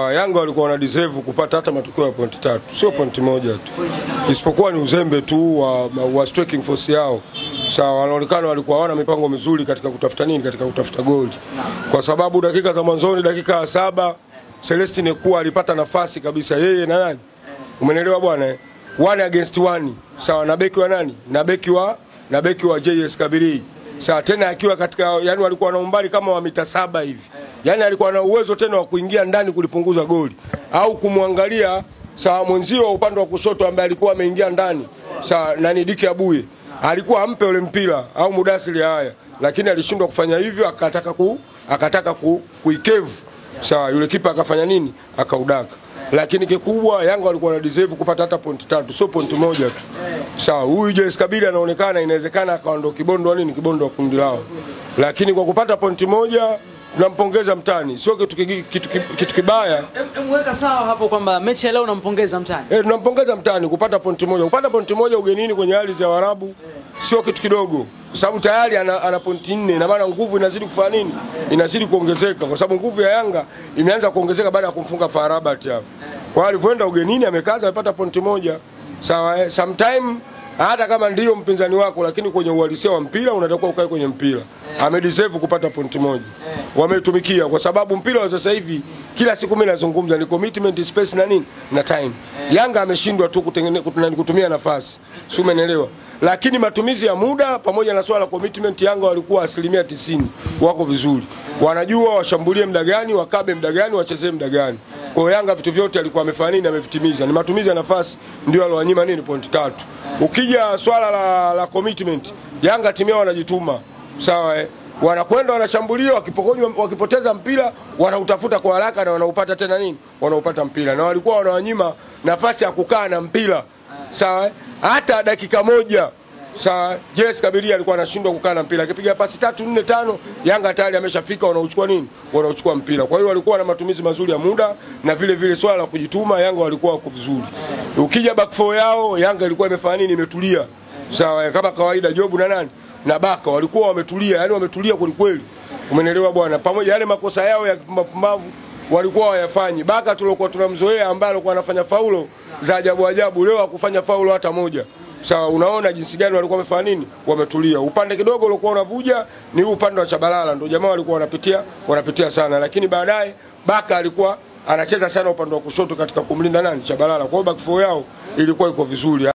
Yanga walikuwa wana deserve kupata hata matokeo ya point 3, sio point moja tu. Isipokuwa ni uzembe tu wa striking force yao. Sawa, wanaonekana walikuwa hawana mipango mizuri katika kutafuta nini, katika kutafuta goli. Kwa sababu dakika za mwanzoni, dakika 7, Celestine Ekua alipata nafasi kabisa yeye na nani? Umeelewa bwana? 1 against 1. Sawa, na beki wa nani? Na beki wa JS Kabylie. Sawa, tena akiwa katika, yani walikuwa na umbali kama wa mita 7 hivi. Yani alikuwa na uwezo tena wa kuingia ndani kulipunguza goli au kumwangalia sawa mwenzio wa upande wa kushoto ambaye alikuwa ameingia ndani. Sawa, nani Diki Abuye. Alikuwa ampe ule mpira au Mudasiri haya, lakini alishindwa kufanya hivyo, akataka kuikevu. Sawa, yule kipa akafanya nini? Akaudaka. Lakini kikubwa Yanga walikuwa na deserve kupata hata point 3, sio point moja tu. Sawa, huyu JS Kabylie anaonekana inawezekana akawa ndo kibondo wa nini, kibondo wa kundi lao. Lakini kwa kupata point moja tunampongeza mtani, sio kitu kibaya. Mweka sawa hapo kwamba mechi ya leo unampongeza mtani. Tunampongeza mtani kupata point moja. Kupata point moja ugenini kwenye ardhi ya Waarabu sio kitu kidogo. Kwa sababu tayari ana point 4 na maana nguvu inazidi kufanya nini? Inazidi kuongezeka kwa sababu nguvu ya Yanga imeanza kuongezeka baada ya kumfunga FAR Rabat hapo. Kwa hiyo alivyoenda ugenini amekaza amepata point moja. Sawa, sometime hata kama ndio mpinzani wako, lakini kwenye uhalisia wa mpira unatakiwa ukae kwenye mpira. Amedeserve kupata point moja. Wametumikia kwa sababu mpira wa sasa hivi kila siku mimi nazungumza ni commitment, space na nini na time. Yanga ameshindwa tu kutumia nafasi. Si umeelewa? Lakini matumizi ya muda pamoja na swala commitment, Yanga walikuwa 90% wako vizuri. Wanajua washambulie muda gani, wakabe muda gani, wachezee muda gani. Kwa hiyo Yanga vitu vyote alikuwa amefanya nini, amevitimiza. Ni matumizi ya nafasi ndio alowanyima nini point 3. Ukija swala la commitment, Yanga timu yao wanajituma. Sawa, wanakwenda wanashambulia, wakipoteza mpira wanautafuta kwa haraka na wanaupata tena nini? Wanaupata mpira. Na walikuwa wanawanyima nafasi ya kukaa na mpira. Sawa, hata dakika moja. Sawa, JS Kabylie alikuwa anashindwa kukaa na mpira. Akipiga pasi 3 4 5, Yanga tayari ameshafika, wanauchukua nini? Wanauchukua mpira. Kwa hiyo walikuwa na matumizi mazuri ya muda na vile vile swala la kujituma, Yanga walikuwa wako vizuri. Ukija back four yao, Yanga ilikuwa imefanya nini? Imetulia. Sawa, kama kawaida Jobu na nani? Na Baka walikuwa wametulia, yani wametulia kweli. Umeelewa bwana? Pamoja yale makosa yao ya mapumbavu walikuwa wayafanyi. Baka tulikuwa tunamzoea ambaye alikuwa anafanya faulo za ajabu, leo hakufanya faulo hata moja. Sawa, unaona jinsi gani walikuwa wamefanya nini? Wametulia. Upande kidogo ulikuwa unavuja ni upande wa Chabalala, ndio jamaa walikuwa wanapitia sana, lakini baadaye Baka alikuwa anacheza sana upande wa kushoto katika kumlinda nani? Chabalala. Kwa hiyo back four yao ilikuwa iko vizuri.